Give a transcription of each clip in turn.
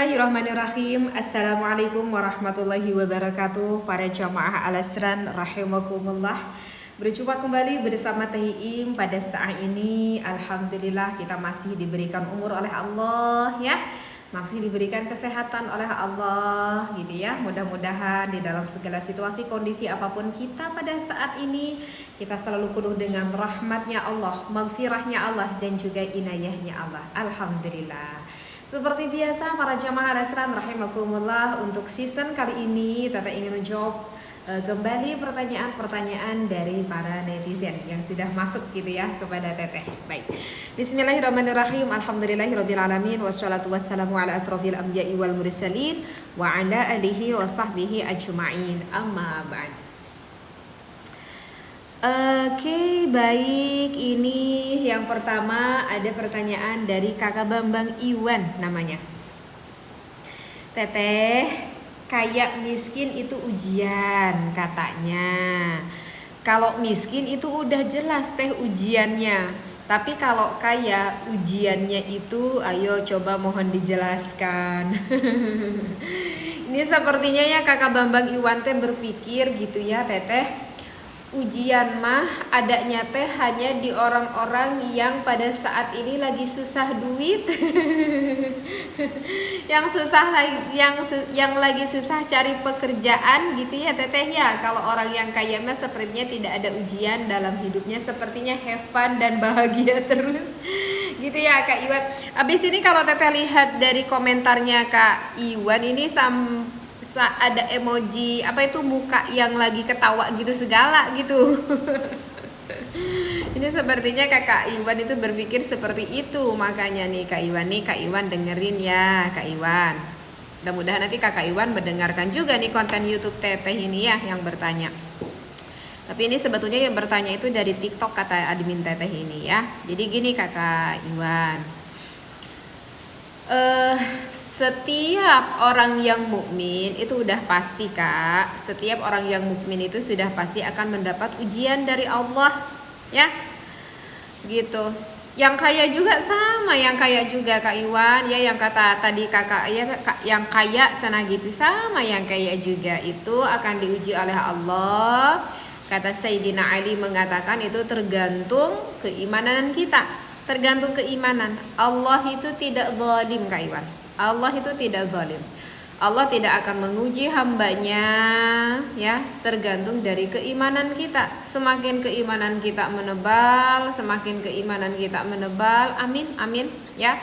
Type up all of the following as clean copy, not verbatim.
Bismillahirrahmanirrahim. Assalamualaikum warahmatullahi wabarakatuh. Para jamaah Al-Asran rahimakumullah. Berjumpa kembali bersama Teh Iim pada saat ini. Alhamdulillah kita masih diberikan umur oleh Allah ya. Masih diberikan kesehatan oleh Allah gitu ya. Mudah-mudahan di dalam segala situasi kondisi apapun kita pada saat ini kita selalu penuh dengan rahmatnya Allah, maghfirahnya Allah dan juga inayahnya Allah. Alhamdulillah. Seperti biasa para jamaah Al-Asran rahimakumullah, untuk season kali ini Tata ingin menjawab kembali pertanyaan-pertanyaan dari para netizen yang sudah masuk gitu ya kepada Teteh. Baik. Bismillahirrahmanirrahim. Alhamdulillahirabbil alamin wassalatu wassalamu ala asrofil anbiya'i wal mursalin wa ala alihi wa sahbihi ajma'in. Amma ba'd. Oke, baik. Ini yang pertama ada pertanyaan dari Kakak Bambang Iwan namanya. Teteh, kayak miskin itu ujian katanya. Kalau miskin itu udah jelas teh ujiannya. Tapi kalau kaya ujiannya itu, ayo coba mohon dijelaskan. Ini sepertinya ya Kakak Bambang Iwan teh berpikir gitu ya Teteh. Ujian mah adanya teh hanya di orang-orang yang pada saat ini lagi susah duit. yang lagi susah cari pekerjaan gitu ya Teteh ya. Kalau orang yang kaya mah sepertinya tidak ada ujian dalam hidupnya, sepertinya have fun dan bahagia terus. Gitu ya Kak Iwan. Abis ini kalau Teteh lihat dari komentarnya Kak Iwan ini ada emoji apa itu muka yang lagi ketawa gitu segala gitu. Ini sepertinya Kak Iwan itu berpikir seperti itu, makanya nih Kak Iwan dengerin ya Kak Iwan. Mudah-mudahan nanti Kak Iwan mendengarkan juga nih konten YouTube Teteh ini ya yang bertanya. Tapi ini sebetulnya yang bertanya itu dari TikTok kata admin Teteh ini ya. Jadi gini Kakak Iwan. Setiap orang yang mukmin itu udah pasti Kak. Setiap orang yang mukmin itu sudah pasti akan mendapat ujian dari Allah, ya. Gitu. Yang kaya juga sama, yang kaya juga Kak Iwan, ya yang kata tadi Kakak ya yang kaya sana gitu sama, yang kaya juga itu akan diuji oleh Allah. Kata Sayyidina Ali mengatakan itu tergantung keimanan kita. Tergantung keimanan. Allah itu tidak zalim Kak Iwan. Allah itu tidak zalim. Allah tidak akan menguji hambanya ya, tergantung dari keimanan kita. Semakin keimanan kita menebal, semakin keimanan kita menebal. Amin, amin ya.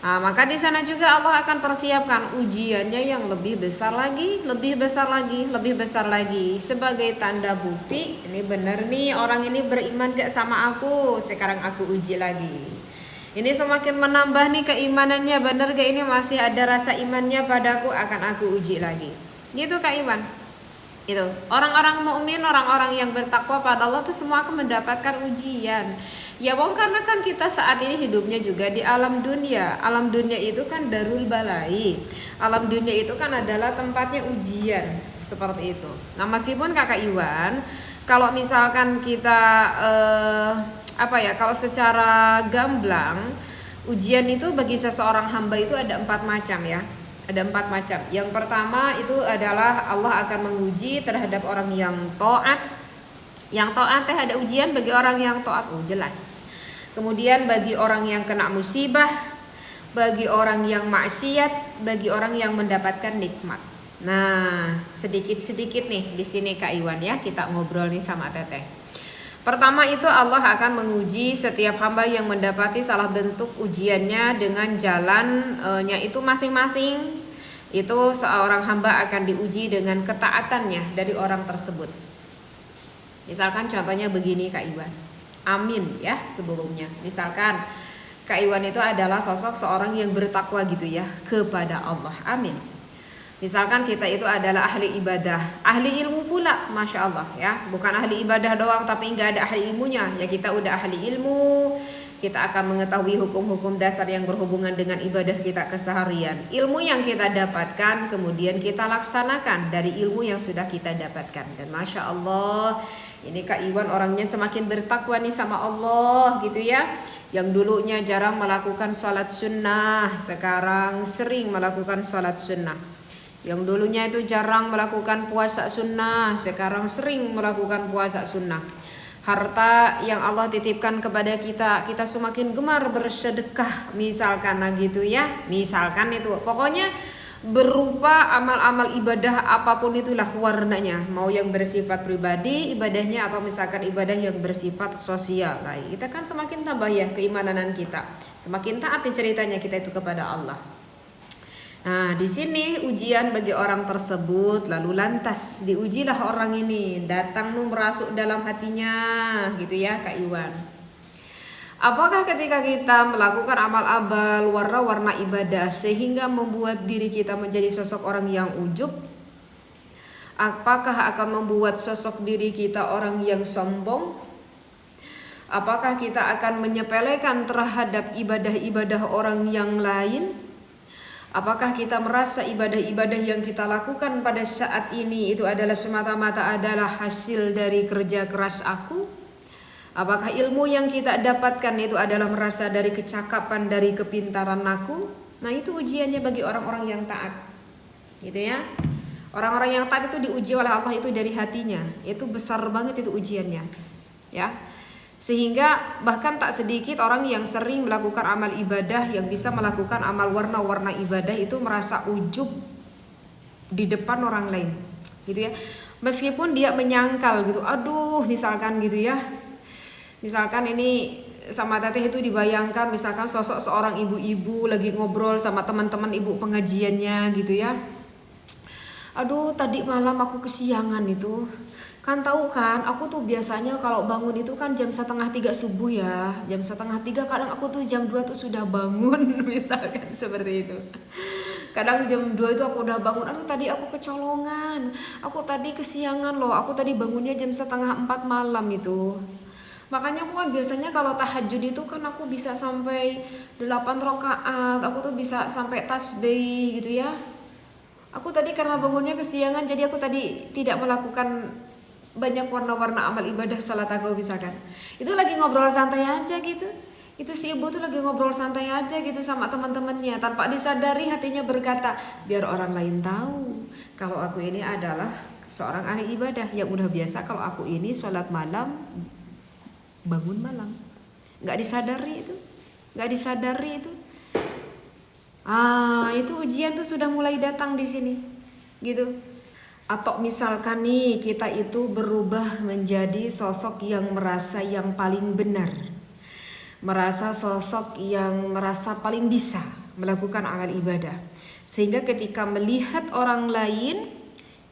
Nah, maka di sana juga Allah akan persiapkan ujiannya yang lebih besar lagi, lebih besar lagi, lebih besar lagi. Sebagai tanda bukti, ini benar nih orang ini beriman gak sama aku, sekarang aku uji lagi. Ini semakin menambah nih keimanannya, bener gak ini masih ada rasa imannya padaku, akan aku uji lagi. Gitu Kak Iwan. Itu orang-orang mukmin, orang-orang yang bertakwa pada Allah itu semua akan mendapatkan ujian. Ya wong karena kan kita saat ini hidupnya juga di alam dunia. Alam dunia itu kan darul balai. Alam dunia itu kan adalah tempatnya ujian, seperti itu. Nah, meskipun Kakak Iwan, kalau misalkan kita kalau secara gamblang ujian itu bagi seseorang hamba itu ada 4 macam ya. Ada 4 macam. Yang pertama itu adalah Allah akan menguji terhadap orang yang taat. Yang taat ada ujian bagi orang yang taat, jelas. Kemudian bagi orang yang kena musibah, bagi orang yang maksiat, bagi orang yang mendapatkan nikmat. Nah, sedikit-sedikit nih di sini Kak Iwan ya, kita ngobrol nih sama Teteh. Pertama itu Allah akan menguji setiap hamba yang mendapati salah bentuk ujiannya dengan jalannya itu masing-masing. Itu seorang hamba akan diuji dengan ketaatannya dari orang tersebut. Misalkan contohnya begini Kak Iwan. Amin ya sebelumnya. Misalkan Kak Iwan itu adalah sosok seorang yang bertakwa gitu ya kepada Allah. Amin. Misalkan kita itu adalah ahli ibadah, ahli ilmu pula, Masya Allah ya. Bukan ahli ibadah doang tapi nggak ada ahli ilmunya. Ya kita udah ahli ilmu, kita akan mengetahui hukum-hukum dasar yang berhubungan dengan ibadah kita keseharian. Ilmu yang kita dapatkan kemudian kita laksanakan dari ilmu yang sudah kita dapatkan. Dan Masya Allah, ini Kak Iwan orangnya semakin bertakwa nih sama Allah gitu ya. Yang dulunya jarang melakukan sholat sunnah, sekarang sering melakukan sholat sunnah. Yang dulunya itu jarang melakukan puasa sunnah, sekarang sering melakukan puasa sunnah. Harta yang Allah titipkan kepada kita, kita semakin gemar bersedekah misalkan, nah gitu ya. Misalkan itu, pokoknya berupa amal-amal ibadah apapun itulah warnanya, mau yang bersifat pribadi ibadahnya atau misalkan ibadah yang bersifat sosial. Nah, kita kan semakin tambah ya keimanan kita, semakin taat ceritanya kita itu kepada Allah. Nah, di sini ujian bagi orang tersebut, lalu lantas diujilah orang ini, datang merasuk dalam hatinya, gitu ya Kak Iwan. Apakah ketika kita melakukan amal-amal warna-warna ibadah sehingga membuat diri kita menjadi sosok orang yang ujub? Apakah akan membuat sosok diri kita orang yang sombong? Apakah kita akan menyepelekan terhadap ibadah-ibadah orang yang lain? Apakah kita merasa ibadah-ibadah yang kita lakukan pada saat ini itu adalah semata-mata adalah hasil dari kerja keras aku? Apakah ilmu yang kita dapatkan itu adalah merasa dari kecakapan, dari kepintaran aku? Nah, itu ujiannya bagi orang-orang yang taat. Gitu ya. Orang-orang yang taat itu diuji oleh Allah itu dari hatinya. Itu besar banget itu ujiannya. Ya. Sehingga bahkan tak sedikit orang yang sering melakukan amal ibadah, yang bisa melakukan amal warna-warna ibadah itu merasa ujub di depan orang lain, gitu ya. Meskipun dia menyangkal gitu, aduh misalkan gitu ya. Misalkan ini sama teteh itu dibayangkan misalkan sosok seorang ibu-ibu lagi ngobrol sama teman-teman ibu pengajiannya gitu ya. Aduh tadi malam aku kesiangan itu. Kan tahu kan, aku tuh biasanya kalau bangun itu kan jam 2:30 subuh ya. Jam 2:30 kadang aku tuh jam 2 tuh sudah bangun misalkan seperti itu. Kadang jam 2 itu aku udah bangun, aduh tadi aku kecolongan. Aku tadi kesiangan loh, aku tadi bangunnya jam 3:30 malam itu. Makanya aku kan biasanya kalau tahajud itu kan aku bisa sampai 8 rakaat, aku tuh bisa sampai tasbih gitu ya. Aku tadi karena bangunnya kesiangan jadi aku tadi tidak melakukan banyak warna-warna amal ibadah salat aku misalkan. Itu lagi ngobrol santai aja gitu. Itu si ibu tuh lagi ngobrol santai aja gitu sama teman-temannya, tanpa disadari hatinya berkata, biar orang lain tahu kalau aku ini adalah seorang ahli ibadah yang udah biasa kalau aku ini sholat malam, bangun malam. Gak disadari itu. Gak disadari itu. Itu ujian tuh sudah mulai datang di sini. Gitu. Atau misalkan nih kita itu berubah menjadi sosok yang merasa yang paling benar, merasa sosok yang merasa paling bisa melakukan amal ibadah, sehingga ketika melihat orang lain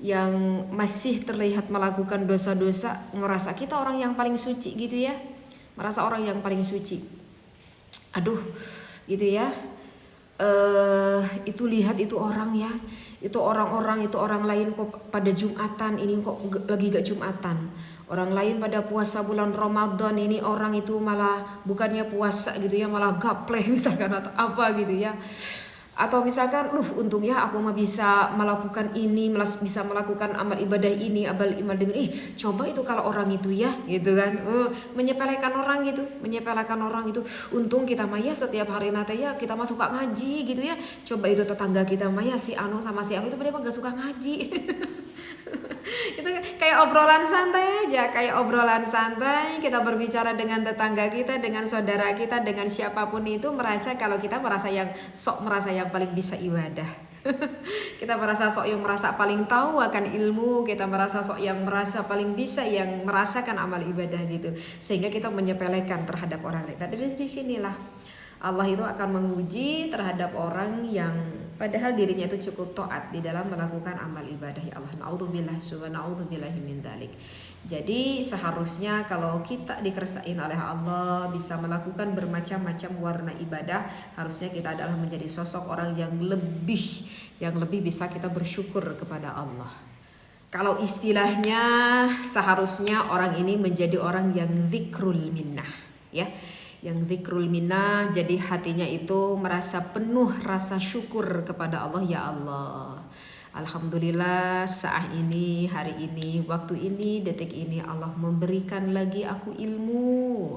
yang masih terlihat melakukan dosa-dosa, ngerasa kita orang yang paling suci gitu ya, merasa orang yang paling suci. Aduh gitu ya, itu lihat itu orang ya, itu orang-orang, itu orang lain kok pada Jumatan, ini kok lagi gak Jumatan. Orang lain pada puasa bulan Ramadan, ini orang itu malah bukannya puasa gitu ya, malah gapleh misalkan atau apa gitu ya. Atau misalkan, untung ya aku mah bisa melakukan ini, bisa melakukan amal ibadah ini, amal ibadah ini. Coba itu kalau orang itu ya, gitu kan. Menyepelekan orang gitu, menyepelekan orang itu. Untung kita mah ya setiap hari nate ya kita mah suka ngaji gitu ya. Coba itu tetangga kita mah ya si Anu sama si Anu itu mereka gak suka ngaji. Itu kayak obrolan santai aja, kayak obrolan santai kita berbicara dengan tetangga kita, dengan saudara kita, dengan siapapun itu, merasa kalau kita merasa yang paling bisa ibadah. Kita merasa sok yang merasa paling tahu akan ilmu, kita merasa sok yang merasa paling bisa yang merasakan amal ibadah gitu, sehingga kita menyepelekan terhadap orang lain. Nah, dari sinilah Allah itu akan menguji terhadap orang yang padahal dirinya itu cukup taat di dalam melakukan amal ibadah. Ya Allah, naudzubillah subhanallahi min dzalik. Jadi seharusnya kalau kita dikersain oleh Allah bisa melakukan bermacam-macam warna ibadah, harusnya kita adalah menjadi sosok orang yang lebih bisa kita bersyukur kepada Allah. Kalau istilahnya seharusnya orang ini menjadi orang yang zikrul minnah, ya. yang zikrul minnah, jadi hatinya itu merasa penuh rasa syukur kepada Allah. Ya Allah, alhamdulillah saat ini, hari ini, waktu ini, detik ini Allah memberikan lagi aku ilmu.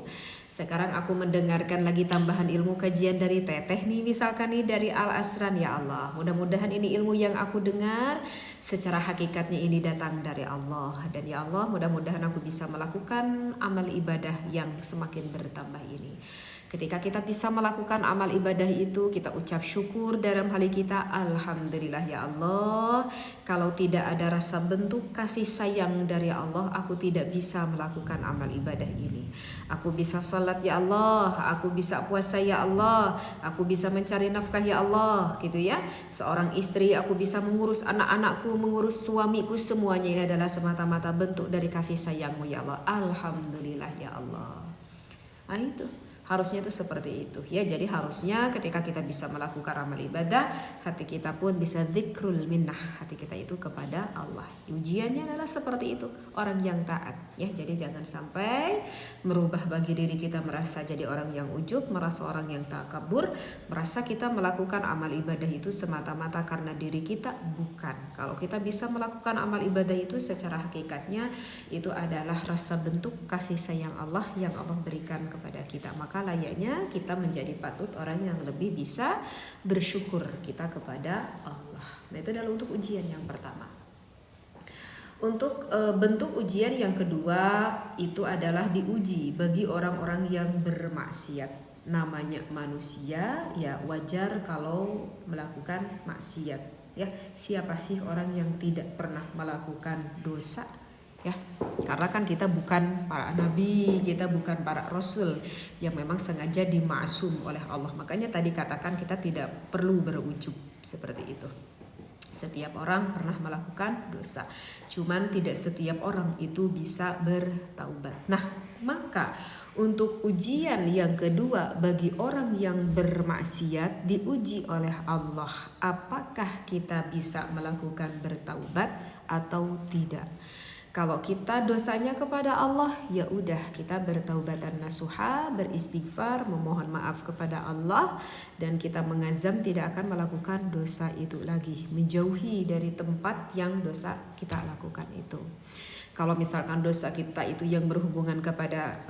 Sekarang aku mendengarkan lagi tambahan ilmu kajian dari Teteh nih, misalkan nih dari Al Asran. Ya Allah, mudah-mudahan ini ilmu yang aku dengar secara hakikatnya ini datang dari Allah. Dan ya Allah, mudah-mudahan aku bisa melakukan amal ibadah yang semakin bertambah ini. Ketika kita bisa melakukan amal ibadah itu, kita ucap syukur dalam hati kita, alhamdulillah ya Allah. Kalau tidak ada rasa bentuk kasih sayang dari Allah, aku tidak bisa melakukan amal ibadah ini. Aku bisa salat ya Allah, aku bisa puasa ya Allah, aku bisa mencari nafkah ya Allah, gitu ya. Seorang istri, aku bisa mengurus anak-anakku, mengurus suamiku, semuanya ini adalah semata-mata bentuk dari kasih sayangmu ya Allah. Alhamdulillah ya Allah. Nah itu. Harusnya itu seperti itu ya. Jadi harusnya ketika kita bisa melakukan amal ibadah, hati kita pun bisa zikrul minnah, hati kita itu kepada Allah. Ujiannya adalah seperti itu, orang yang taat ya. Jadi jangan sampai merubah bagi diri kita merasa jadi orang yang ujub, merasa orang yang takabur, merasa kita melakukan amal ibadah itu semata-mata karena diri kita, bukan. Kalau kita bisa melakukan amal ibadah itu secara hakikatnya itu adalah rasa bentuk kasih sayang Allah yang Allah berikan kepada kita. Maka layaknya kita menjadi patut orang yang lebih bisa bersyukur kita kepada Allah. Nah itu adalah untuk ujian yang pertama. Untuk bentuk ujian yang kedua itu adalah diuji bagi orang-orang yang bermaksiat. Namanya manusia ya, wajar kalau melakukan maksiat ya. Siapa sih orang yang tidak pernah melakukan dosa ya? Karena kan kita bukan para nabi, kita bukan para rasul yang memang sengaja dimaksum oleh Allah. Makanya tadi katakan kita tidak perlu berujub seperti itu. Setiap orang pernah melakukan dosa, cuman tidak setiap orang itu bisa bertaubat. Nah, maka untuk ujian yang kedua bagi orang yang bermaksiat, diuji oleh Allah, apakah kita bisa melakukan bertaubat atau tidak. Kalau kita dosanya kepada Allah, ya udah kita bertaubatan nasuha, beristighfar, memohon maaf kepada Allah, dan kita mengazam tidak akan melakukan dosa itu lagi, menjauhi dari tempat yang dosa kita lakukan itu. Kalau misalkan dosa kita itu yang berhubungan kepada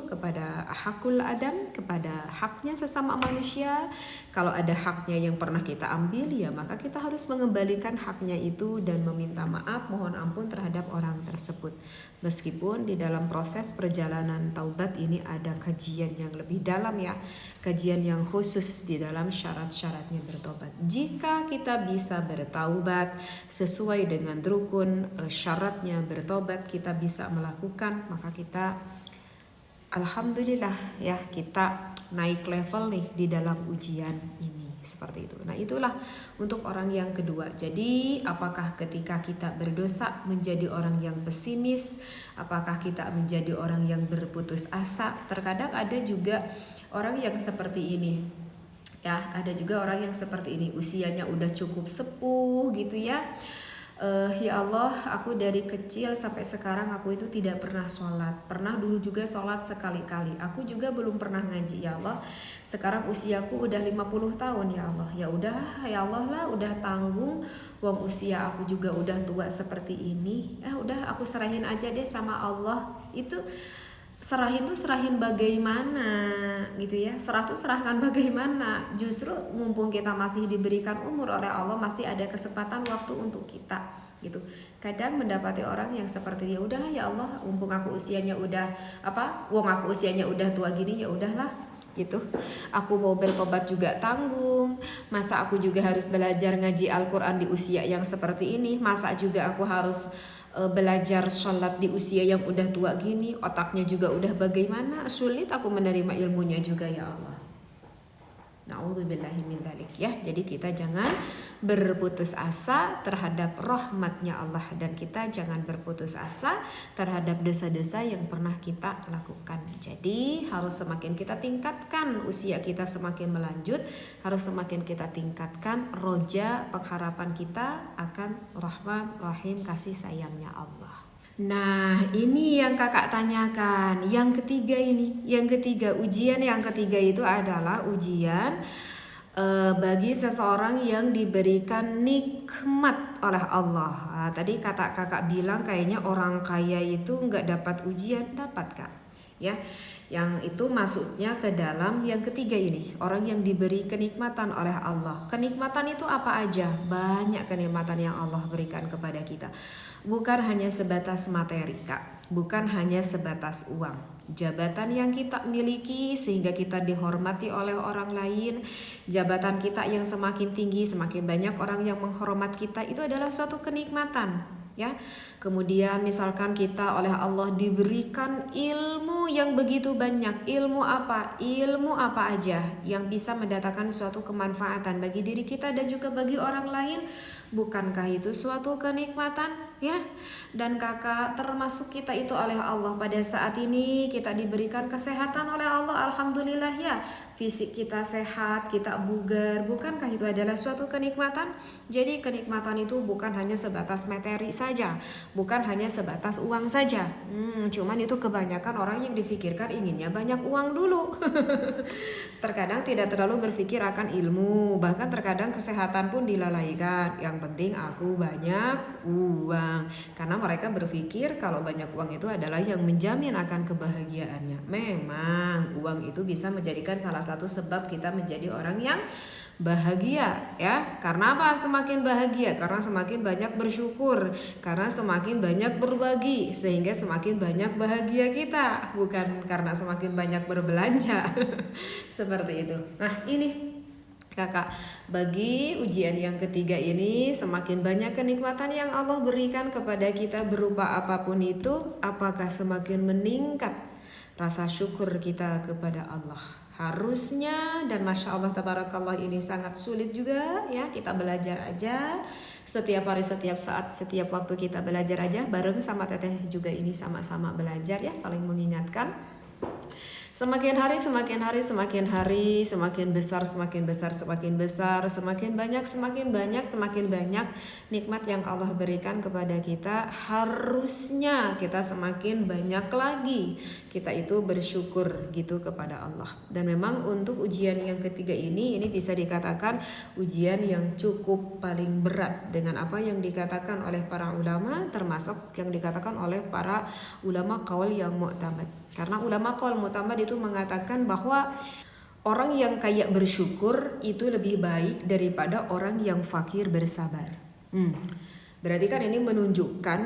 kepada hakul adam, kepada haknya sesama manusia, kalau ada haknya yang pernah kita ambil, ya maka kita harus mengembalikan haknya itu dan meminta maaf, mohon ampun terhadap orang tersebut. Meskipun di dalam proses perjalanan taubat ini ada kajian yang lebih dalam ya, kajian yang khusus di dalam syarat-syaratnya bertobat. Jika kita bisa bertaubat sesuai dengan rukun syaratnya bertobat, kita bisa melakukan, maka kita alhamdulillah ya, kita naik level nih di dalam ujian ini, seperti itu. Nah itulah untuk orang yang kedua. Jadi apakah ketika kita berdosa menjadi orang yang pesimis, apakah kita menjadi orang yang berputus asa? Terkadang ada juga orang yang seperti ini ya, ada juga orang yang seperti ini, usianya udah cukup sepuh gitu ya. Ya Allah, aku dari kecil sampai sekarang aku itu tidak pernah sholat. Pernah dulu juga sholat sekali-kali. Aku juga belum pernah ngaji ya Allah. Sekarang usiaku udah 50 tahun ya Allah. Ya udah ya Allah lah, udah tanggung. Wong usia aku juga udah tua seperti ini. Udah aku serahin aja deh sama Allah. Itu serahin tuh serahin bagaimana gitu ya. Serah tuh serahkan bagaimana. Justru mumpung kita masih diberikan umur oleh Allah, masih ada kesempatan waktu untuk kita gitu. Kadang mendapati orang yang seperti ya udah ya Allah, mumpung aku usianya udah aku usianya udah tua gini, ya udahlah gitu. Aku mau bertobat juga tanggung. Masa aku juga harus belajar ngaji Al-Qur'an di usia yang seperti ini? Masa juga aku harus belajar sholat di usia yang udah tua gini? Otaknya juga udah bagaimana, sulit aku menerima ilmunya juga ya Allah. Na'udzubillahi min dzalik ya. Jadi kita jangan berputus asa terhadap rahmatnya Allah, dan kita jangan berputus asa terhadap dosa-dosa yang pernah kita lakukan. Jadi harus semakin kita tingkatkan usia kita, semakin melanjut, harus semakin kita tingkatkan roja pengharapan kita akan rahman rahim kasih sayangnya Allah. Nah, ini yang kakak tanyakan. Yang ketiga ini, ujian yang ketiga itu adalah ujian bagi seseorang yang diberikan nikmat oleh Allah. Nah, tadi kata kakak bilang kayaknya orang kaya itu nggak dapat ujian, dapat kak. Ya, yang itu masuknya ke dalam yang ketiga ini, orang yang diberi kenikmatan oleh Allah. Kenikmatan itu apa aja? Banyak kenikmatan yang Allah berikan kepada kita. Bukan hanya sebatas materi kak, bukan hanya sebatas uang. Jabatan yang kita miliki sehingga kita dihormati oleh orang lain, jabatan kita yang semakin tinggi, semakin banyak orang yang menghormat kita, itu adalah suatu kenikmatan, ya. Kemudian misalkan kita oleh Allah diberikan ilmu yang begitu banyak. Ilmu apa? Ilmu apa aja yang bisa mendatangkan suatu kemanfaatan bagi diri kita dan juga bagi orang lain. Bukankah itu suatu kenikmatan, ya? Dan kakak, termasuk kita itu oleh Allah pada saat ini kita diberikan kesehatan oleh Allah, alhamdulillah ya. Fisik kita sehat, kita bugar, bukankah itu adalah suatu kenikmatan? Jadi kenikmatan itu bukan hanya sebatas materi saja, bukan hanya sebatas uang saja. Cuman itu kebanyakan orang yang difikirkan inginnya banyak uang dulu. Terkadang tidak terlalu berpikir akan ilmu, bahkan terkadang kesehatan pun dilalaikan. Yang penting aku banyak uang, karena mereka berpikir kalau banyak uang itu adalah yang menjamin akan kebahagiaannya. Memang uang itu bisa menjadikan salah satu sebab kita menjadi orang yang bahagia, ya. Karena apa? Semakin bahagia karena semakin banyak bersyukur, karena semakin banyak berbagi, sehingga semakin banyak bahagia kita, bukan karena semakin banyak berbelanja. Seperti itu. Nah, ini kakak, bagi ujian yang ketiga ini, semakin banyak kenikmatan yang Allah berikan kepada kita berupa apapun itu, apakah semakin meningkat rasa syukur kita kepada Allah? Harusnya, dan masya Allah tabarakallah ini sangat sulit juga ya, kita belajar aja setiap hari, setiap saat, setiap waktu kita belajar aja bareng sama teteh juga, ini sama-sama belajar ya, saling mengingatkan. Semakin hari, semakin hari, semakin hari, semakin besar, semakin besar, semakin besar, semakin banyak, semakin banyak, semakin banyak nikmat yang Allah berikan kepada kita. Harusnya kita semakin banyak lagi kita itu bersyukur gitu kepada Allah. Dan memang untuk ujian yang ketiga ini bisa dikatakan ujian yang cukup paling berat dengan apa yang dikatakan oleh para ulama, termasuk yang dikatakan oleh para ulama qaul yang mu'tamad. Karena ulama qaul mu'tamad itu mengatakan bahwa orang yang kaya bersyukur itu lebih baik daripada orang yang fakir bersabar. Berarti kan ini menunjukkan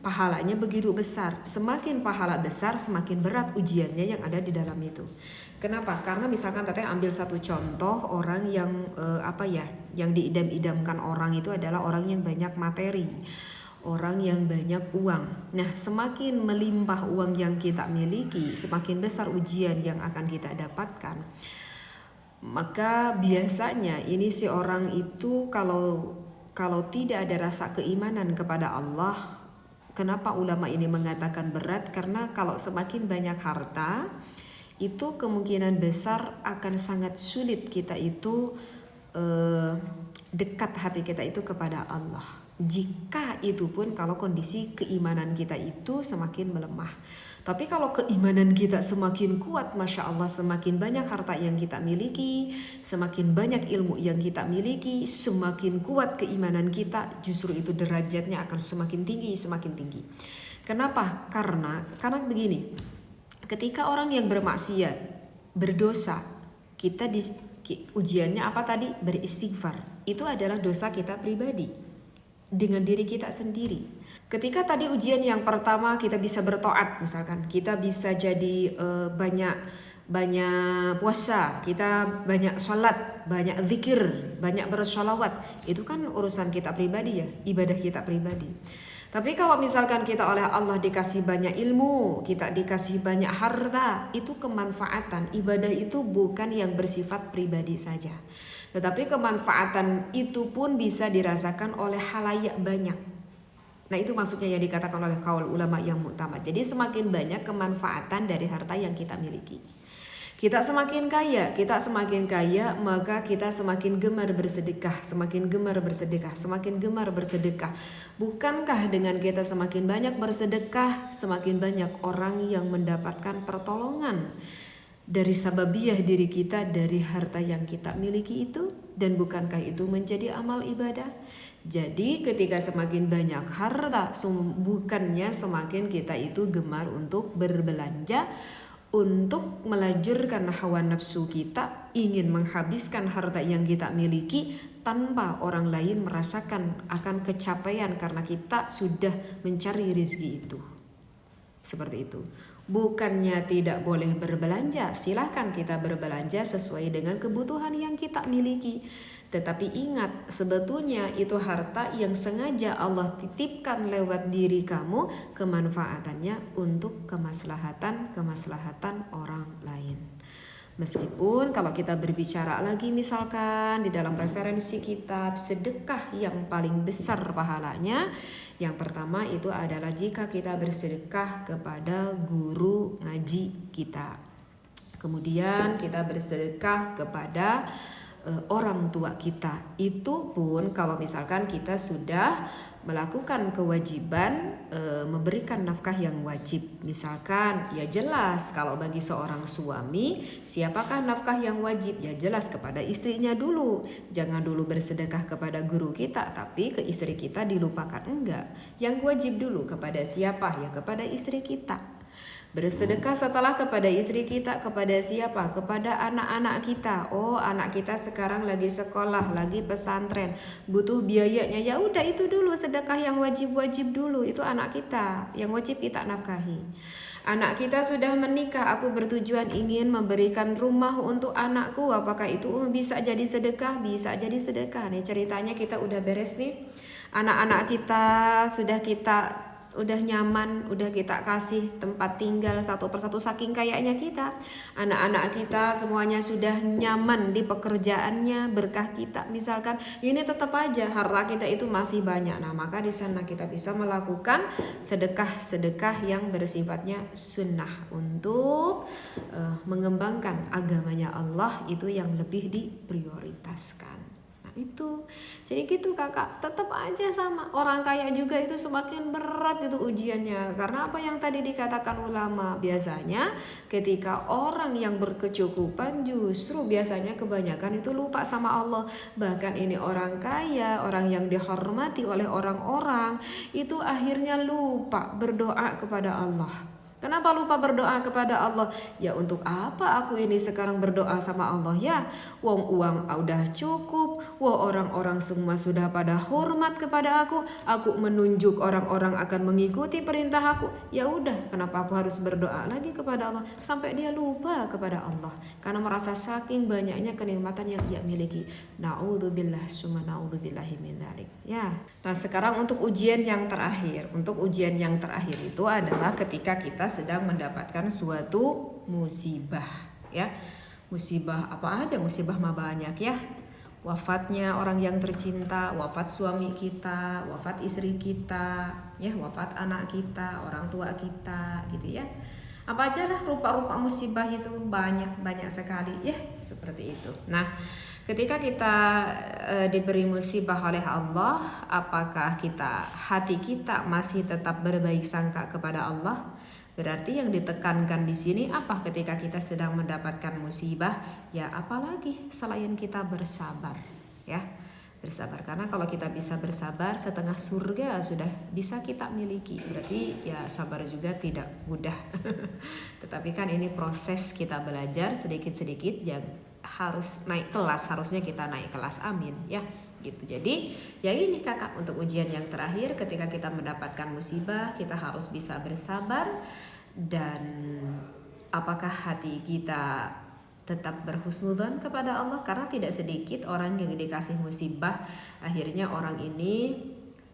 pahalanya begitu besar. Semakin pahala besar, semakin berat ujiannya yang ada di dalam itu. Kenapa? Karena misalkan teteh ambil satu contoh orang yang yang diidam-idamkan orang itu adalah orang yang banyak materi, orang yang banyak uang. Nah, semakin melimpah uang yang kita miliki, semakin besar ujian yang akan kita dapatkan. Maka biasanya ini si orang itu kalau tidak ada rasa keimanan kepada Allah. Kenapa ulama ini mengatakan berat? Karena kalau semakin banyak harta, itu kemungkinan besar akan sangat sulit kita itu dekat hati kita itu kepada Allah. Jika itu pun kalau kondisi keimanan kita itu semakin melemah. Tapi kalau keimanan kita semakin kuat, masya Allah, semakin banyak harta yang kita miliki, semakin banyak ilmu yang kita miliki, semakin kuat keimanan kita, justru itu derajatnya akan semakin tinggi, semakin tinggi. Kenapa? Karena begini, ketika orang yang bermaksiat, berdosa, kita ujiannya apa tadi? Beristighfar. Itu adalah dosa kita pribadi dengan diri kita sendiri. Ketika tadi ujian yang pertama kita bisa bertoat, misalkan kita bisa jadi banyak puasa, kita banyak sholat, banyak zikir, banyak bersholawat, itu kan urusan kita pribadi ya, ibadah kita pribadi. Tapi kalau misalkan kita oleh Allah dikasih banyak ilmu, kita dikasih banyak harta, itu kemanfaatan. Ibadah itu bukan yang bersifat pribadi saja, tetapi kemanfaatan itu pun bisa dirasakan oleh khalayak banyak. Nah, itu maksudnya yang dikatakan oleh kaul ulama yang mu'tamad. Jadi semakin banyak kemanfaatan dari harta yang kita miliki. Kita semakin kaya, maka kita semakin gemar bersedekah, semakin gemar bersedekah, semakin gemar bersedekah. Bukankah dengan kita semakin banyak bersedekah, semakin banyak orang yang mendapatkan pertolongan dari sababiyah diri kita dari harta yang kita miliki itu? Dan bukankah itu menjadi amal ibadah? Jadi ketika semakin banyak harta, bukannya semakin kita itu gemar untuk berbelanja, untuk melajurkan hawa nafsu kita, ingin menghabiskan harta yang kita miliki tanpa orang lain merasakan akan kecapaian karena kita sudah mencari rezeki itu. Seperti itu. Bukannya tidak boleh berbelanja, silahkan kita berbelanja sesuai dengan kebutuhan yang kita miliki. Tetapi ingat, sebetulnya itu harta yang sengaja Allah titipkan lewat diri kamu, kemanfaatannya untuk kemaslahatan orang lain. Meskipun kalau kita berbicara lagi misalkan di dalam referensi kitab sedekah yang paling besar pahalanya, yang pertama itu adalah jika kita bersedekah kepada guru ngaji kita. Kemudian kita bersedekah kepada orang tua kita. Itu pun kalau misalkan kita sudah melakukan kewajiban memberikan nafkah yang wajib. Misalkan ya jelas kalau bagi seorang suami, siapakah nafkah yang wajib? Ya jelas kepada istrinya dulu. Jangan dulu bersedekah kepada guru kita, tapi ke istri kita dilupakan. Enggak. Yang wajib dulu kepada siapa? Ya kepada istri kita. Bersedekah setelah kepada istri kita, kepada siapa? Kepada anak-anak kita. Oh, anak kita sekarang lagi sekolah, lagi pesantren, butuh biayanya. Ya udah itu dulu sedekah yang wajib-wajib dulu. Itu anak kita, yang wajib kita nafkahi. Anak kita sudah menikah, aku bertujuan ingin memberikan rumah untuk anakku. Apakah itu bisa jadi sedekah? Bisa jadi sedekah. Nih ceritanya kita udah beres nih. Anak-anak kita udah nyaman, udah kita kasih tempat tinggal satu persatu saking kayaknya kita. Anak-anak kita semuanya sudah nyaman di pekerjaannya, berkah kita. Misalkan ini tetap aja harta kita itu masih banyak. Nah, maka di sana kita bisa melakukan sedekah yang bersifatnya sunnah untuk mengembangkan agamanya Allah, itu yang lebih diprioritaskan. Itu jadi gitu kakak, tetap aja sama orang kaya juga itu semakin berat itu ujiannya. Karena apa yang tadi dikatakan ulama, biasanya ketika orang yang berkecukupan justru biasanya kebanyakan itu lupa sama Allah. Bahkan ini orang kaya, orang yang dihormati oleh orang-orang, itu akhirnya lupa berdoa kepada Allah. Kenapa lupa berdoa kepada Allah? Ya untuk apa aku ini sekarang berdoa sama Allah ya? Wong uang udah cukup, orang-orang semua sudah pada hormat kepada aku. Aku menunjuk orang-orang akan mengikuti perintah aku. Ya udah, kenapa aku harus berdoa lagi kepada Allah? Sampai dia lupa kepada Allah karena merasa saking banyaknya kenikmatan yang dia miliki. Na'udzubillah summa na'udzubillahi min dzalik. Ya. Nah, sekarang untuk ujian yang terakhir. Untuk ujian yang terakhir itu adalah ketika kita sedang mendapatkan suatu musibah, ya. Musibah apa aja? Musibah mah banyak ya. Wafatnya orang yang tercinta, wafat suami kita, wafat istri kita, ya, wafat anak kita, orang tua kita, gitu ya. Apa aja lah rupa-rupa musibah itu banyak sekali ya, seperti itu. Nah, ketika kita diberi musibah oleh Allah, apakah hati kita masih tetap berbaik sangka kepada Allah? Berarti yang ditekankan di sini apa ketika kita sedang mendapatkan musibah? Ya apalagi selain kita bersabar, ya. Bersabar, karena kalau kita bisa bersabar, setengah surga sudah bisa kita miliki. Berarti ya sabar juga tidak mudah. Tetapi kan ini proses kita belajar sedikit-sedikit yang harus naik kelas, harusnya kita naik kelas, amin ya. Gitu. Jadi ya ini kakak, untuk ujian yang terakhir ketika kita mendapatkan musibah, kita harus bisa bersabar. Dan apakah hati kita tetap berhusnudzon kepada Allah? Karena tidak sedikit orang yang dikasih musibah, akhirnya orang ini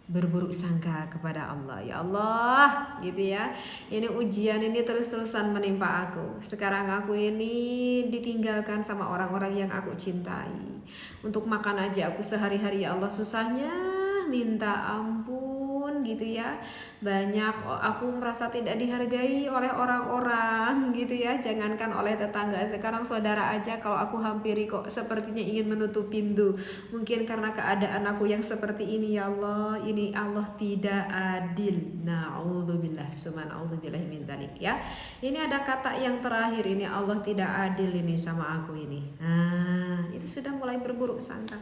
berburuk sangka kepada Allah. Ya Allah, gitu ya. Ini ujian ini terus-terusan menimpa aku. Sekarang aku ini ditinggalkan sama orang-orang yang aku cintai. Untuk makan aja aku sehari-hari ya Allah susahnya minta ampun gitu ya. Banyak aku merasa tidak dihargai oleh orang-orang gitu ya, jangankan oleh tetangga, sekarang saudara aja kalau aku hampiri kok sepertinya ingin menutup pintu. Mungkin karena keadaan aku yang seperti ini. Ya Allah, ini Allah tidak adil. Na'udzubillah, subhanallah min dzalik ya. Ini ada kata yang terakhir ini, Allah tidak adil ini sama aku ini. Nah, itu sudah mulai berburuk sangka.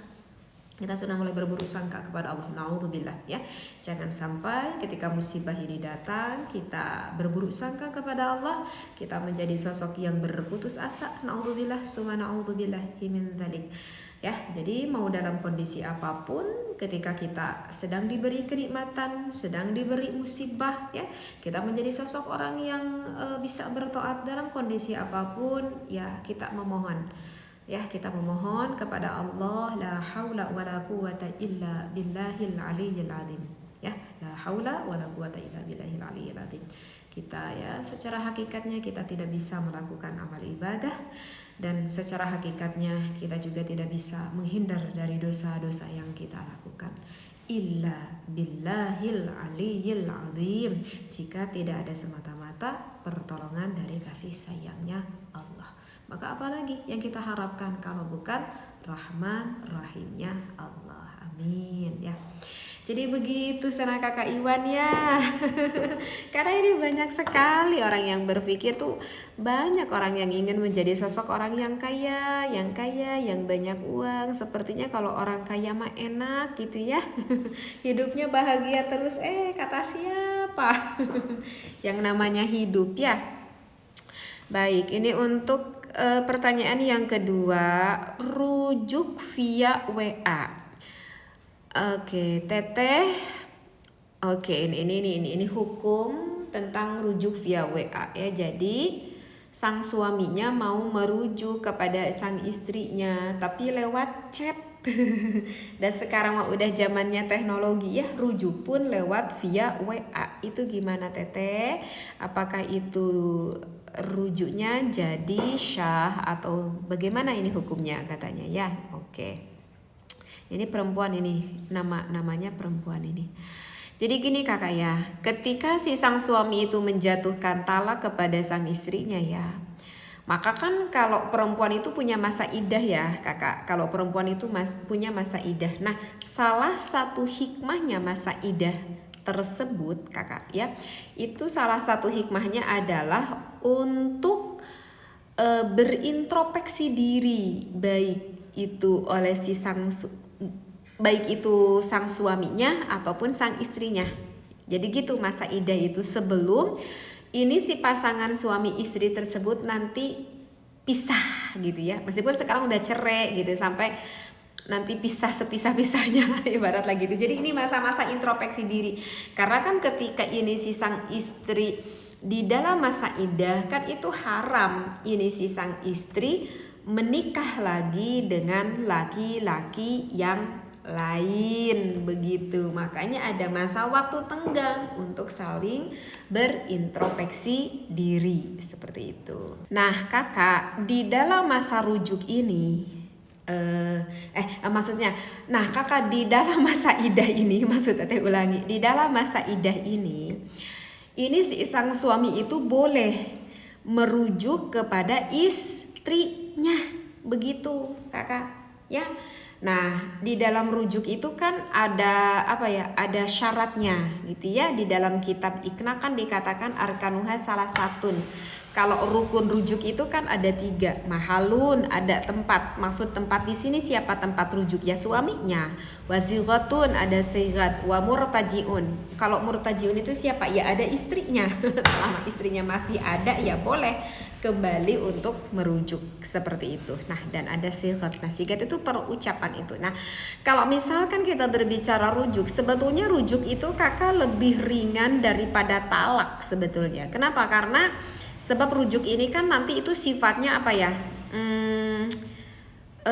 Kita sudah mulai berburuk sangka kepada Allah. Na'udzubillah ya. Jangan sampai ketika musibah ini datang kita berburuk sangka kepada Allah, kita menjadi sosok yang berputus asa. Na'udzubillah, subhanallah min dzalik. Ya, jadi mau dalam kondisi apapun, ketika kita sedang diberi kenikmatan, sedang diberi musibah ya, kita menjadi sosok orang yang bisa bertaat dalam kondisi apapun ya, kita memohon. Ya, kita memohon kepada Allah, la haula wala quwata illa billahil aliyyil azim. Ya, la haula wala quwata illa billahil aliyyil azim. Kita ya, secara hakikatnya kita tidak bisa melakukan amal ibadah, dan secara hakikatnya kita juga tidak bisa menghindar dari dosa-dosa yang kita lakukan. Illa billahil aliyyil azim, jika tidak ada semata-mata pertolongan dari kasih sayangnya Allah. Maka apalagi yang kita harapkan kalau bukan Rahman Rahimnya Allah. Amin ya. Jadi begitu sana kakak Iwan ya. Karena ini banyak sekali orang yang berpikir tuh, banyak orang yang ingin menjadi sosok orang yang kaya, yang banyak uang. Sepertinya kalau orang kaya mah enak gitu ya. Hidupnya bahagia terus. Kata siapa? Yang namanya hidup ya. Baik, ini untuk pertanyaan yang kedua, rujuk via WA. Oke, Teteh. Oke, ini hukum tentang rujuk via WA ya. Jadi sang suaminya mau merujuk kepada sang istrinya, tapi lewat chat. Dan sekarang mah udah zamannya teknologi ya, rujuk pun lewat via WA. Itu gimana Teteh? Apakah itu rujuknya jadi syah atau bagaimana ini hukumnya katanya ya? Oke. Ini perempuan ini, namanya perempuan ini. Jadi gini kakak ya, ketika si sang suami itu menjatuhkan talak kepada sang istrinya ya, maka kan kalau perempuan itu punya masa idah ya kakak, kalau perempuan itu punya masa idah. Nah, salah satu hikmahnya masa idah tersebut kakak ya, itu salah satu hikmahnya adalah untuk berintrospeksi diri, baik itu oleh baik itu sang suaminya ataupun sang istrinya. Jadi gitu masa idah itu, sebelum ini si pasangan suami istri tersebut nanti pisah gitu ya. Meskipun sekarang udah cerai gitu, sampai nanti pisah sepisah-pisahnya lah ibarat lagi gitu. Jadi ini masa-masa introspeksi diri. Karena kan ketika ini si sang istri di dalam masa idah, kan itu haram ini si sang istri menikah lagi dengan laki-laki yang lain begitu. Makanya ada masa waktu tenggang untuk saling berintrospeksi diri seperti itu. Nah kakak, di dalam masa rujuk ini nah kakak, di dalam masa idah ini, di dalam masa idah ini si sang suami itu boleh merujuk kepada istrinya begitu kakak ya. Nah, di dalam rujuk itu kan ada ada syaratnya gitu ya. Di dalam kitab Iqna kan dikatakan arkanuha salah satun. Kalau rukun rujuk itu kan ada 3, mahalun, ada tempat. Maksud tempat di sini siapa tempat rujuk ya? Suaminya. Wazighatun, ada sigat. Wa murtajiun. Kalau murtajiun itu siapa? Ya ada istrinya. Selama istrinya masih ada ya boleh kembali untuk merujuk seperti itu. Nah, dan ada sigat. Nah, sigat itu perucapan itu. Nah, kalau misalkan kita berbicara rujuk, sebetulnya rujuk itu kakak lebih ringan daripada talak sebetulnya. Kenapa? Karena sebab rujuk ini kan nanti itu sifatnya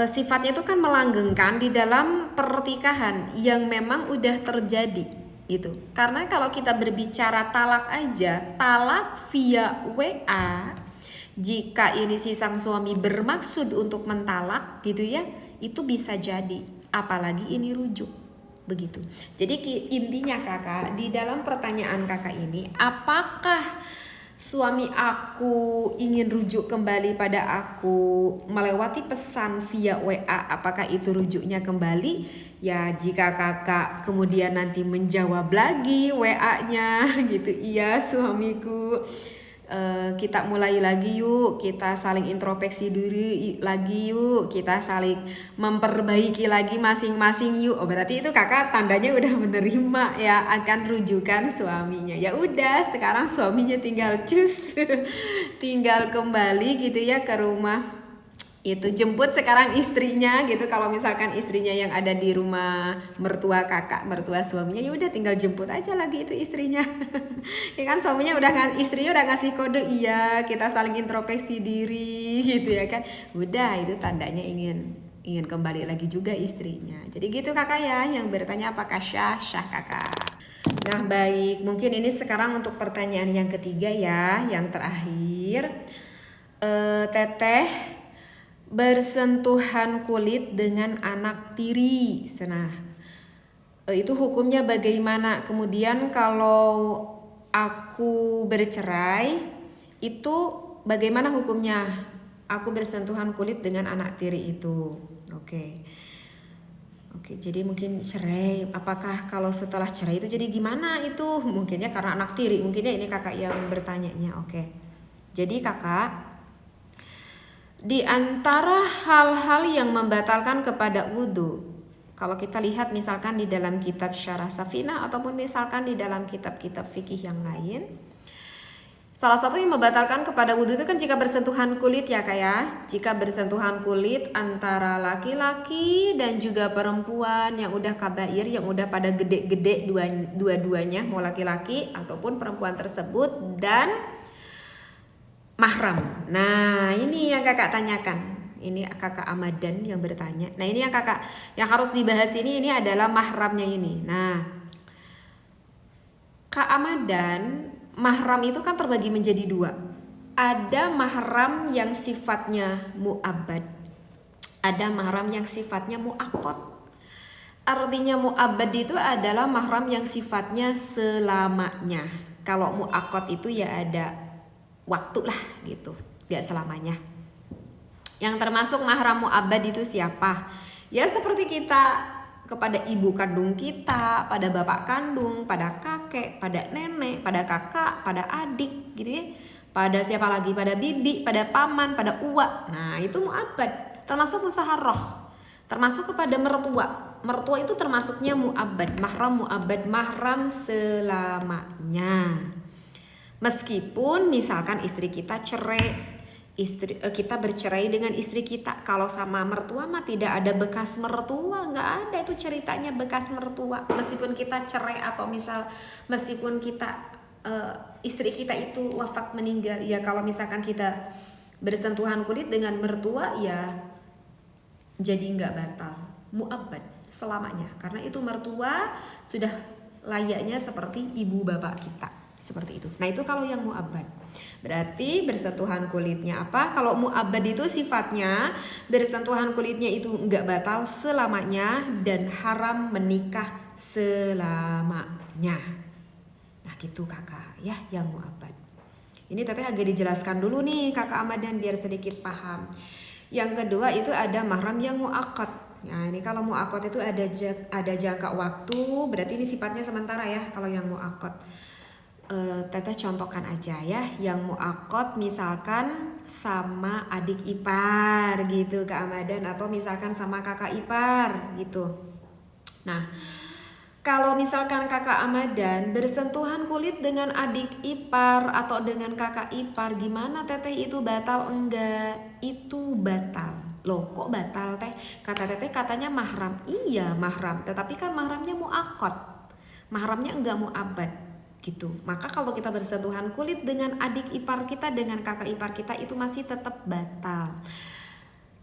sifatnya itu kan melanggengkan di dalam pertikahan yang memang udah terjadi gitu. Karena kalau kita berbicara talak aja, talak via WA, jika ini si sang suami bermaksud untuk mentalak gitu ya, itu bisa jadi. Apalagi ini rujuk begitu. Jadi intinya kakak, di dalam pertanyaan kakak ini, apakah suami aku ingin rujuk kembali pada aku melewati pesan via WA, apakah itu rujuknya kembali? Ya jika kakak kemudian nanti menjawab lagi WA-nya gitu, iya suamiku, kita mulai lagi yuk, kita saling introspeksi diri lagi yuk, kita saling memperbaiki lagi masing-masing yuk. Oh berarti itu kakak tandanya udah menerima ya akan rujukan suaminya. Ya udah, sekarang suaminya tinggal cus tinggal kembali gitu ya ke rumah. Itu jemput sekarang istrinya gitu. Kalau misalkan istrinya yang ada di rumah mertua kakak, mertua suaminya, ya udah tinggal jemput aja lagi itu istrinya. Ya kan suaminya istrinya udah ngasih kode, iya kita saling introspeksi diri gitu ya kan. Udah itu tandanya ingin kembali lagi juga istrinya. Jadi gitu kakak ya, yang bertanya apakah syah kakak. Nah baik, mungkin ini sekarang untuk pertanyaan yang ketiga ya, yang terakhir. Teteh bersentuhan kulit dengan anak tiri. Nah, itu hukumnya bagaimana? Kemudian kalau aku bercerai, itu bagaimana hukumnya? Aku bersentuhan kulit dengan anak tiri itu. Oke, jadi mungkin cerai. Apakah kalau setelah cerai itu jadi gimana itu? Mungkinnya karena anak tiri. Mungkinnya ini kakak yang bertanyanya. Oke, jadi kakak, di antara hal-hal yang membatalkan kepada wudhu, kalau kita lihat misalkan di dalam kitab Syarah Safinah ataupun misalkan di dalam kitab-kitab fikih yang lain, salah satu yang membatalkan kepada wudhu itu kan jika bersentuhan kulit ya kak ya. Jika bersentuhan kulit antara laki-laki dan juga perempuan yang udah kabair, yang udah pada gede-gede dua-duanya, mau laki-laki ataupun perempuan tersebut, dan mahram. Nah ini yang kakak tanyakan. Ini kakak Amadan yang bertanya. Nah ini yang kakak yang harus dibahas ini adalah mahramnya ini. Nah Kak Amadan, mahram itu kan terbagi menjadi dua. Ada mahram yang sifatnya mu'abbad, ada mahram yang sifatnya mu'aqqad. Artinya mu'abbad itu adalah mahram yang sifatnya selamanya. Kalau mu'aqqad itu ya ada waktu lah gitu, gak selamanya. Yang termasuk mahram mu'abbad itu siapa? Ya seperti kita kepada ibu kandung kita, pada bapak kandung, pada kakek, pada nenek, pada kakak, pada adik gitu ya. Pada siapa lagi? Pada bibi, pada paman, pada uwa. Nah itu mu'abbad, termasuk musaharroh, termasuk kepada mertua. Mertua itu termasuknya mu'abbad, mahram mu'abbad, mahram selamanya. Meskipun misalkan istri kita cerai, kita bercerai dengan istri kita, kalau sama mertua mah tidak ada bekas mertua, nggak ada itu ceritanya bekas mertua. Meskipun kita cerai atau meskipun kita istri kita itu wafat meninggal, ya kalau misalkan kita bersentuhan kulit dengan mertua ya jadi nggak batal, mu'abbad selamanya, karena itu mertua sudah layaknya seperti ibu bapak kita. Seperti itu. Nah itu kalau yang mu'abbad. Berarti bersentuhan kulitnya apa? Kalau mu'abbad itu sifatnya bersentuhan kulitnya itu enggak batal selamanya dan haram menikah selamanya. Nah gitu kakak ya, yang mu'abbad. Ini teteh agak dijelaskan dulu nih kakak Amadan biar sedikit paham. Yang kedua itu ada mahram yang mu'aqqad. Nah ini kalau mu'aqqad itu ada jangka waktu, berarti ini sifatnya sementara ya kalau yang mu'aqqad. Teteh contohkan aja ya, yang mu'aqqad misalkan sama adik ipar gitu Kak Amadan, atau misalkan sama kakak ipar gitu. Nah kalau misalkan kakak Amadan bersentuhan kulit dengan adik ipar atau dengan kakak ipar, gimana teteh, itu batal enggak? Itu batal. Loh kok batal teh? Kata teteh katanya mahram. Iya mahram, tetapi kan mahramnya mu'aqqad, mahramnya enggak mu'abbad gitu. Maka kalau kita bersentuhan kulit dengan adik ipar kita, dengan kakak ipar kita, itu masih tetap batal.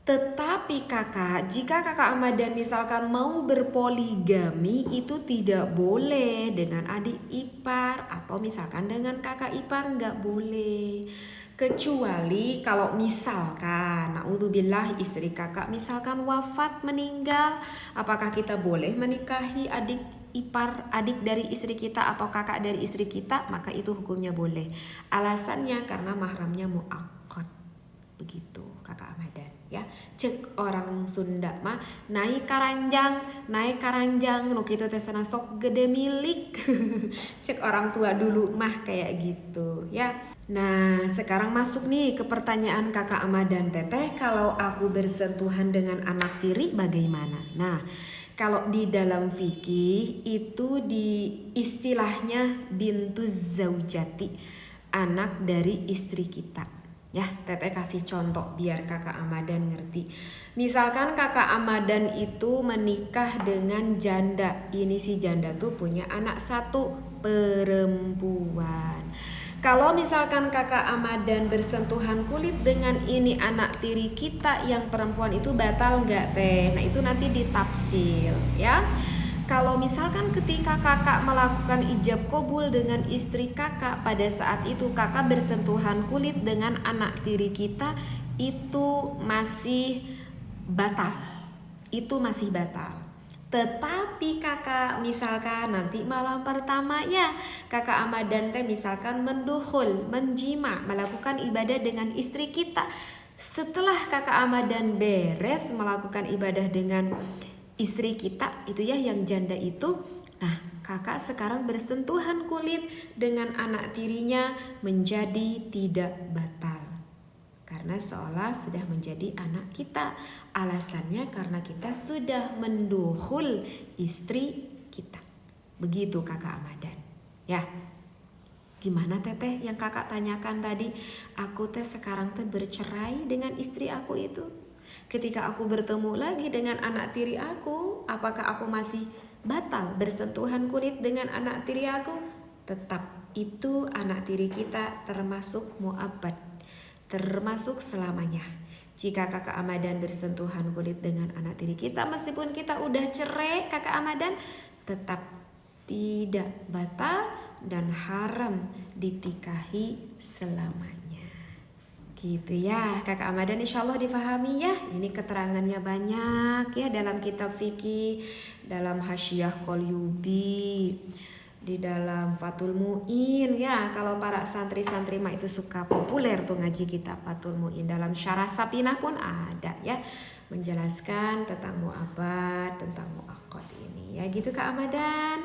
Tetapi kakak, jika kakak Amadan misalkan mau berpoligami, itu tidak boleh dengan adik ipar atau misalkan dengan kakak ipar, nggak boleh. Kecuali kalau misalkan, naudzubillah, istri kakak misalkan wafat, meninggal, apakah kita boleh menikahi adik ipar, adik dari istri kita atau kakak dari istri kita? Maka itu hukumnya boleh. Alasannya karena mahramnya muakkad. Begitu kakak Ahmadan ya. Cek orang Sunda mah naik karanjang nu kitu teh sana sok gede milik. Cek orang tua dulu mah kayak gitu ya. Nah, sekarang masuk nih ke pertanyaan kakak Ahmadan, Teteh, kalau aku bersentuhan dengan anak tiri bagaimana? Nah, kalau di dalam fikih itu di istilahnya bintu zaujati, anak dari istri kita. Ya, Teteh kasih contoh biar kakak Ahmadan ngerti. Misalkan kakak Ahmadan itu menikah dengan janda. Ini si janda tuh punya anak satu, perempuan. Kalau misalkan kakak Ahmadan bersentuhan kulit dengan ini anak tiri kita yang perempuan, itu batal nggak teh? Nah itu nanti ditafsir ya. Kalau misalkan ketika kakak melakukan ijab qabul dengan istri kakak, pada saat itu kakak bersentuhan kulit dengan anak tiri kita, itu masih batal. Itu masih batal. Tetapi kakak misalkan nanti malam pertama ya, kakak Ahmadan teh misalkan mendukhul, menjima, melakukan ibadah dengan istri kita. Setelah kakak Ahmadan beres melakukan ibadah dengan istri kita itu ya, yang janda itu, nah kakak sekarang bersentuhan kulit dengan anak tirinya menjadi tidak batal karena seolah sudah menjadi anak kita. Alasannya karena kita sudah mendukhul istri kita. Begitu kakak Ahmadan ya. Gimana Teteh yang kakak tanyakan tadi? Aku teh sekarang teh bercerai dengan istri aku itu. Ketika aku bertemu lagi dengan anak tiri aku, apakah aku masih batal bersentuhan kulit dengan anak tiri aku? Tetap itu anak tiri kita termasuk mu'abbad, termasuk selamanya. Jika kakak Ahmadan bersentuhan kulit dengan anak tiri kita, meskipun kita udah cerai kakak Ahmadan, tetap tidak batal dan haram ditikahi selamanya. Gitu ya kakak Ahmadan, insya Allah difahami ya. Ini keterangannya banyak ya dalam kitab fikih, dalam Hasyiah Qolyubi, di dalam Fathul Mu'in ya. Kalau para santri-santri mah itu suka populer tuh ngaji kitab Fathul Mu'in. Dalam Syarah Sapinah pun ada ya, menjelaskan tentang mu'abbad, tentang mu'aqqad ini ya. Gitu Kak Ahmadan.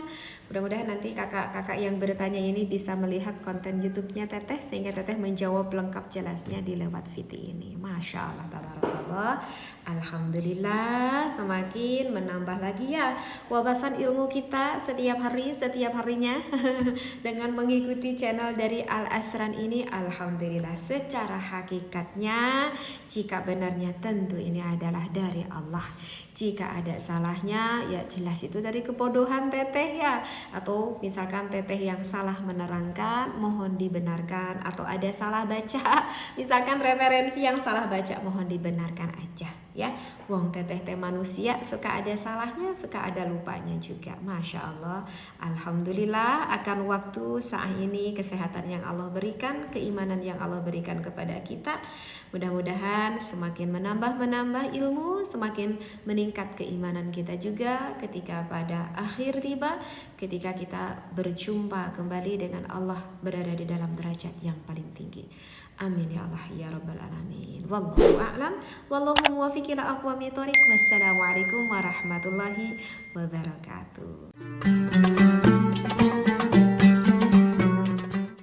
Mudah-mudahan nanti kakak-kakak yang bertanya ini bisa melihat konten YouTube-nya Teteh, sehingga Teteh menjawab lengkap jelasnya di lewat video ini. Masya Allah, tabarakallah, alhamdulillah, semakin menambah lagi ya wawasan ilmu kita setiap harinya dengan mengikuti channel dari Al Asran ini. Alhamdulillah, secara hakikatnya jika benarnya tentu ini adalah dari Allah. Jika ada salahnya ya jelas itu dari kebodohan Teteh ya, atau misalkan Teteh yang salah menerangkan mohon dibenarkan, atau ada salah baca misalkan referensi yang salah baca mohon dibenarkan aja ya. Wong Teteh teh manusia, suka ada salahnya, suka ada lupanya juga. Masya Allah, alhamdulillah akan waktu saat ini, kesehatan yang Allah berikan, keimanan yang Allah berikan kepada kita. Mudah-mudahan semakin menambah ilmu, semakin meningkat keimanan kita juga ketika pada akhir tiba, ketika kita berjumpa kembali dengan Allah, berada di dalam derajat yang paling tinggi. Amin ya Allah ya rabbal alamin. Wallahu a'lam, wallahu muwaffiq ila aqwamit thoriq. Wassalamualaikum warahmatullahi wabarakatuh.